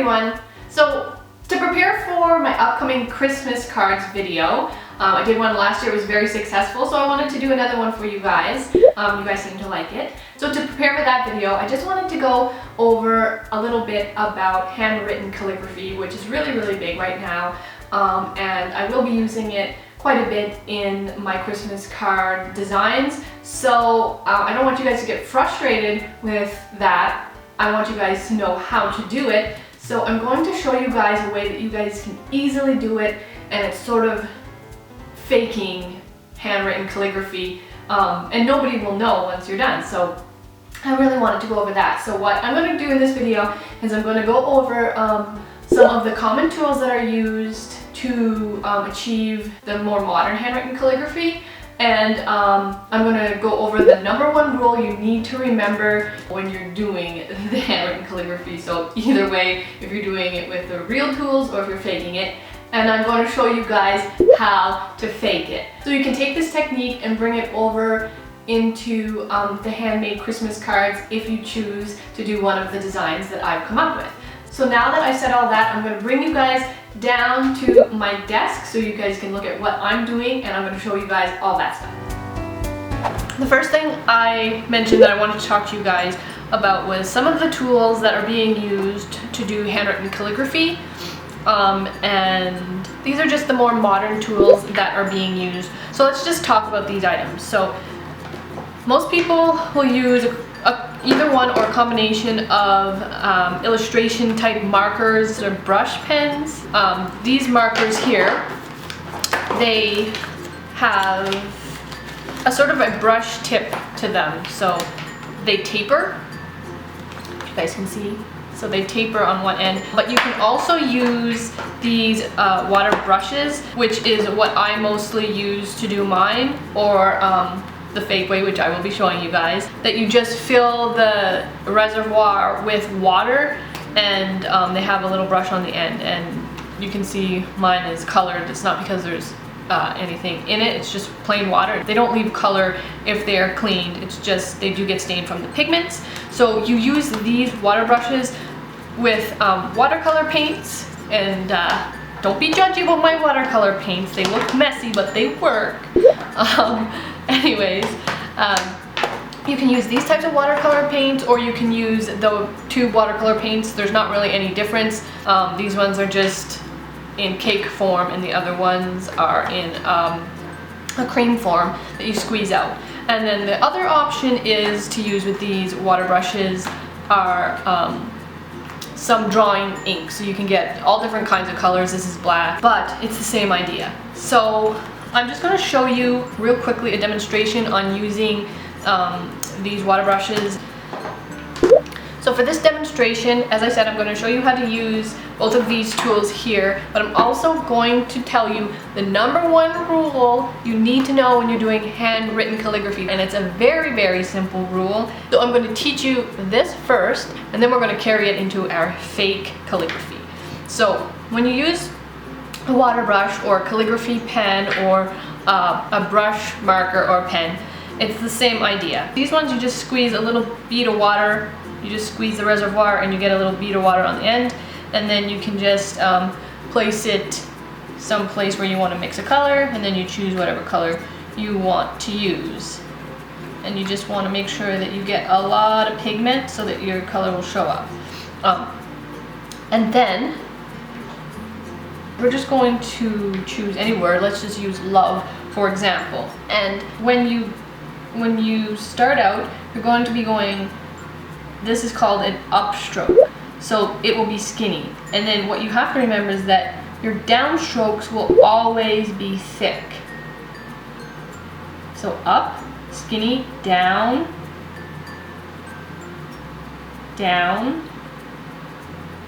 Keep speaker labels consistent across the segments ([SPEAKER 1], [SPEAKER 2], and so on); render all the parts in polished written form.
[SPEAKER 1] everyone! So to prepare for my upcoming Christmas cards video, I did one last year, it was very successful, so I wanted to do another one for you guys. You guys seem to like it. So to prepare for that video, I just wanted to go over a little bit about handwritten calligraphy, which is really big right now, and I will be using it quite a bit in my Christmas card designs. So I don't want you guys to get frustrated with that. I want you guys to know how to do it. So I'm going to show you guys a way that you guys can easily do it, and it's sort of faking handwritten calligraphy, and nobody will know once you're done. So I really wanted to go over that. So what I'm going to do in this video is I'm going to go over some of the common tools that are used to achieve the more modern handwritten calligraphy, and I'm going to go over the #1 rule you need to remember when you're doing the handwritten calligraphy. So either way, if you're doing it with the real tools or if you're faking it, and I'm going to show you guys how to fake it. So you can take this technique and bring it over into the handmade Christmas cards if you choose to do one of the designs that I've come up with. So now that I said all that, I'm going to bring you guys down to my desk so you guys can look at what I'm doing, and I'm going to show you guys all that stuff. The first thing I mentioned that I wanted to talk to you guys about was some of the tools that are being used to do handwritten calligraphy, and these are just the more modern tools that are being used. So let's just talk about these items. So most people will use either one or a combination of illustration type markers or brush pens. These markers here, they have a sort of a brush tip to them, so they taper, if you guys can see. So they taper on one end, but you can also use these water brushes, which is what I mostly use to do mine, or the fake way, which I will be showing you guys, that you just fill the reservoir with water, and they have a little brush on the end, and you can see mine is colored. It's not because there's anything in it, it's just plain water. They don't leave color if they are cleaned, it's just they do get stained from the pigments. So you use these water brushes with watercolor paints, and don't be judgy about my watercolor paints. They look messy, but they work. Anyways, you can use these types of watercolor paints, or you can use the tube watercolor paints. There's not really any difference. These ones are just in cake form, and the other ones are in a cream form that you squeeze out. And then the other option is to use with these water brushes are some drawing ink. So you can get all different kinds of colors. This is black, but it's the same idea. So I'm just going to show you real quickly a demonstration on using these water brushes. So for this demonstration, as I said, I'm going to show you how to use both of these tools here, but I'm also going to tell you the #1 rule you need to know when you're doing handwritten calligraphy, and it's a very simple rule. So I'm going to teach you this first, and then we're going to carry it into our fake calligraphy. So when you use a water brush or a calligraphy pen or a brush marker or pen, it's the same idea. These ones, you just squeeze a little bead of water, you just squeeze the reservoir and you get a little bead of water on the end, and then you can just place it someplace where you want to mix a color, and then you choose whatever color you want to use. And you just want to make sure that you get a lot of pigment so that your color will show up. And then we're just going to choose any word. Let's just use love, for example. And when you start out, you're going to be going, this is called an upstroke. So it will be skinny. And then what you have to remember is that your downstrokes will always be thick. So up, skinny, down, down,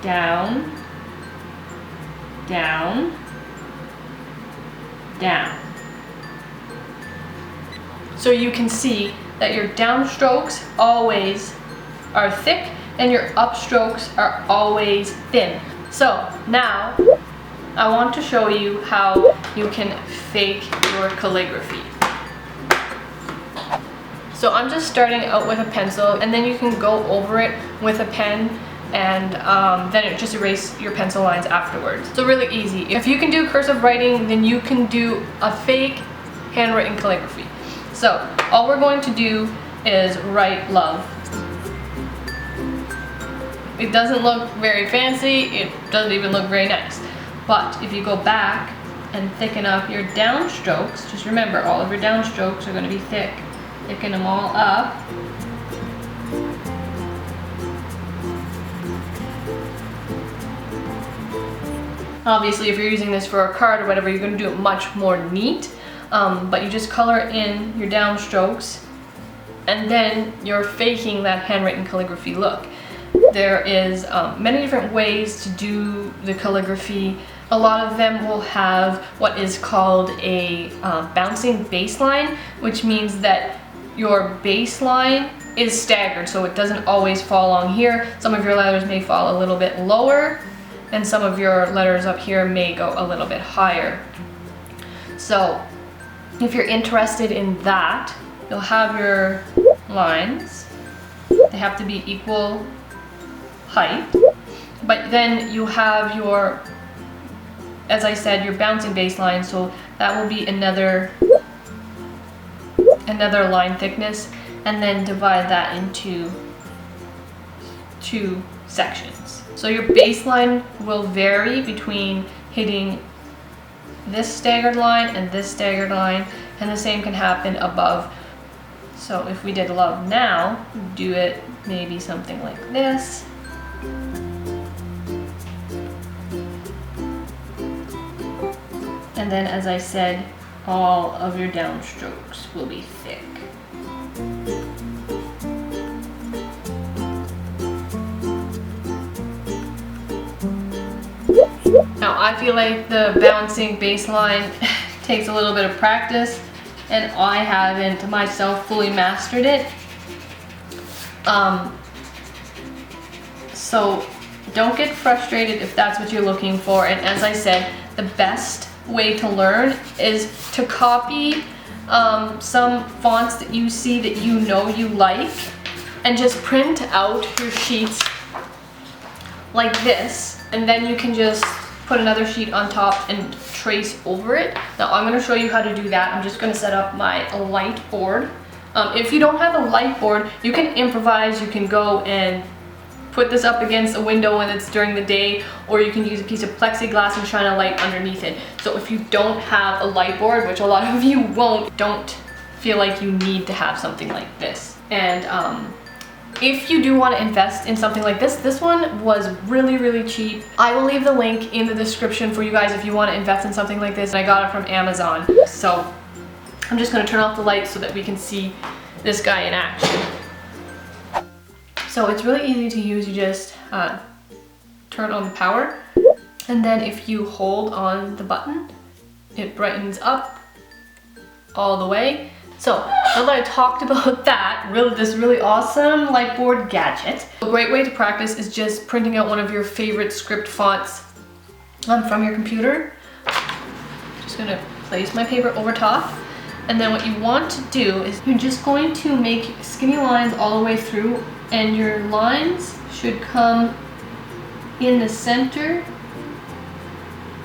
[SPEAKER 1] down, down, down. So you can see that your downstrokes always are thick and your upstrokes are always thin. So now I want to show you how you can fake your calligraphy. So I'm just starting out with a pencil, and then you can go over it with a pen and then it just erase your pencil lines afterwards. So really easy. If you can do cursive writing, then you can do a fake handwritten calligraphy. So all we're going to do is write love. It doesn't look very fancy, it doesn't even look very nice. But if you go back and thicken up your downstrokes, just remember all of your downstrokes are going to be thick. Thicken them all up. Obviously, if you're using this for a card or whatever, you're going to do it much more neat. But you just color in your downstrokes, and then you're faking that handwritten calligraphy look. There is many different ways to do the calligraphy. A lot of them will have what is called a bouncing baseline, which means that your baseline is staggered, so it doesn't always fall along here. Some of your letters may fall a little bit lower, and some of your letters up here may go a little bit higher. So if you're interested in that, you'll have your lines. They have to be equal height, but then you have your, as I said, your bouncing baseline, so that will be another line thickness, and then divide that into 2 sections. So your baseline will vary between hitting this staggered line and this staggered line, and the same can happen above. So if we did love now, do it maybe something like this. And then, as I said, all of your downstrokes will be thick. Now, I feel like the bouncing baseline takes a little bit of practice, and I haven't myself fully mastered it. So don't get frustrated if that's what you're looking for. And as I said, the best way to learn is to copy some fonts that you see that you know you like, and just print out your sheets like this, and then you can just put another sheet on top and trace over it. Now I'm going to show you how to do that. I'm just going to set up my light board. If you don't have a light board, you can improvise. You can go and put this up against a window when it's during the day, or you can use a piece of plexiglass and shine a light underneath it. So if you don't have a light board, which a lot of you won't, don't feel like you need to have something like this. And if you do want to invest in something like this, this one was really, really cheap. I will leave the link in the description for you guys if you want to invest in something like this. I got it from Amazon. So I'm just going to turn off the light so that we can see this guy in action. So it's really easy to use. You just turn on the power, and then if you hold on the button, it brightens up all the way. So now that I talked about that, this really awesome light board gadget, a great way to practice is just printing out one of your favorite script fonts from your computer. Just gonna place my paper over top, and then what you want to do is you're just going to make skinny lines all the way through, and your lines should come in the center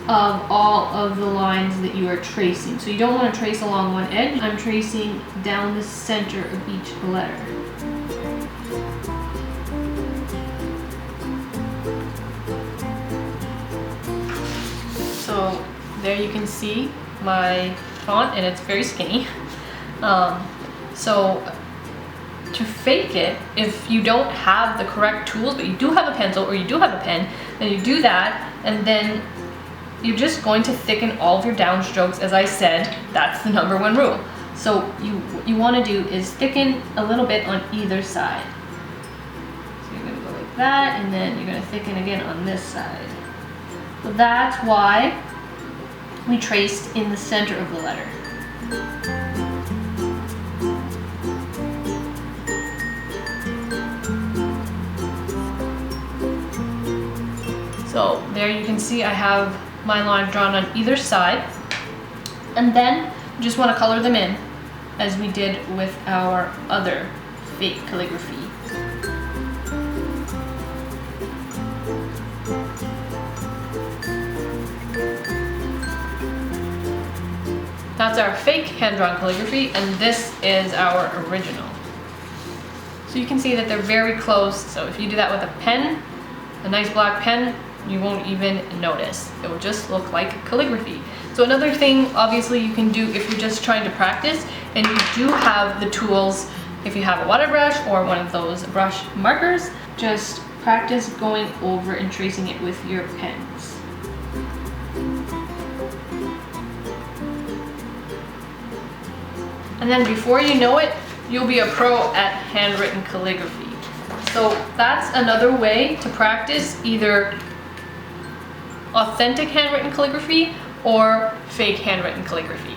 [SPEAKER 1] of all of the lines that you are tracing. So you don't want to trace along one edge. I'm tracing down the center of each letter. So there you can see my font, and it's very skinny. So to fake it, if you don't have the correct tools, but you do have a pencil or you do have a pen, then you do that, and then you're just going to thicken all of your downstrokes. As I said, that's the #1 rule. So what you want to do is thicken a little bit on either side. So you're going to go like that, and then you're going to thicken again on this side. So that's why we traced in the center of the letter. So there you can see I have my line drawn on either side, and then you just want to color them in as we did with our other fake calligraphy. that's our fake hand-drawn calligraphy, and this is our original. So you can see that they're very close. So if you do that with a pen, a nice black pen, you won't even notice. It will just look like calligraphy. So another thing, obviously, you can do if you're just trying to practice and you do have the tools, if you have a water brush or one of those brush markers, just practice going over and tracing it with your pens. And then before you know it, you'll be a pro at handwritten calligraphy. So that's another way to practice either authentic handwritten calligraphy or fake handwritten calligraphy.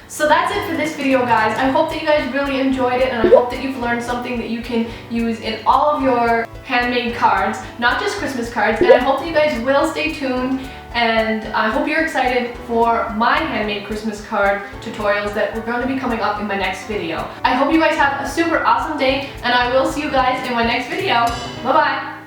[SPEAKER 1] So that's it for this video, guys. I hope that you guys really enjoyed it, and I hope that you've learned something that you can use in all of your handmade cards, not just Christmas cards, and I hope that you guys will stay tuned, and I hope you're excited for my handmade Christmas card tutorials that are going to be coming up in my next video. I hope you guys have a super awesome day, and I will see you guys in my next video. Bye-bye!